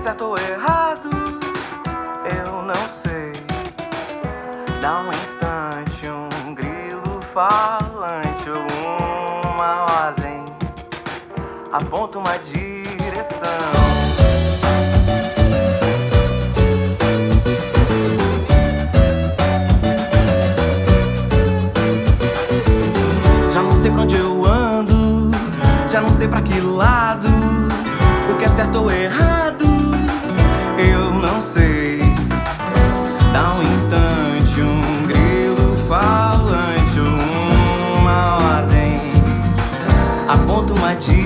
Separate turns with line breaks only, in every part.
certo ou errado, eu não sei. Dá um instante, um grilo falante ou uma ordem, aponta uma direção. Já não sei pra onde eu ando, já não sei pra que lado, o que é certo ou errado, eu não sei. Dá um instante, um grilo falante, uma ordem, aponta uma direção.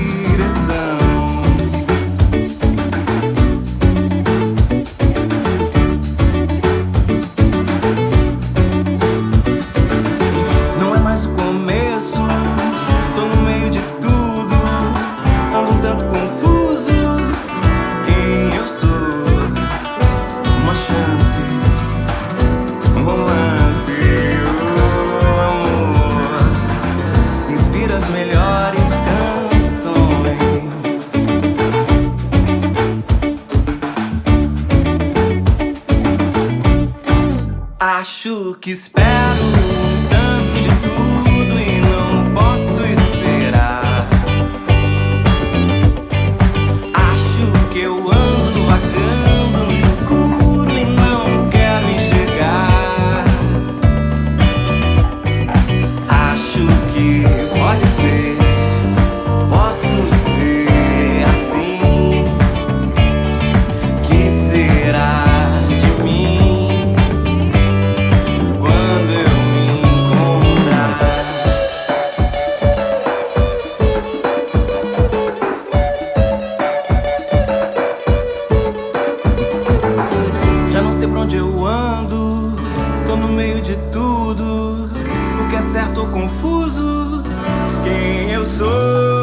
Não é mais o começo, tô no meio de tudo, ando um tanto confuso. Quem eu sou? Uma chance, um romance, o amor inspira as melhores canções. Acho que espero um tanto de tudo e não posso esperar. Acho que eu ando vagando no escuro e não quero enxergar. Acho que pode ser, posso ser assim. Que será de mim quando eu me encontrar? Já não sei pra onde eu ando, tô no meio de tudo, o que é certo ou confuso, quem eu sou?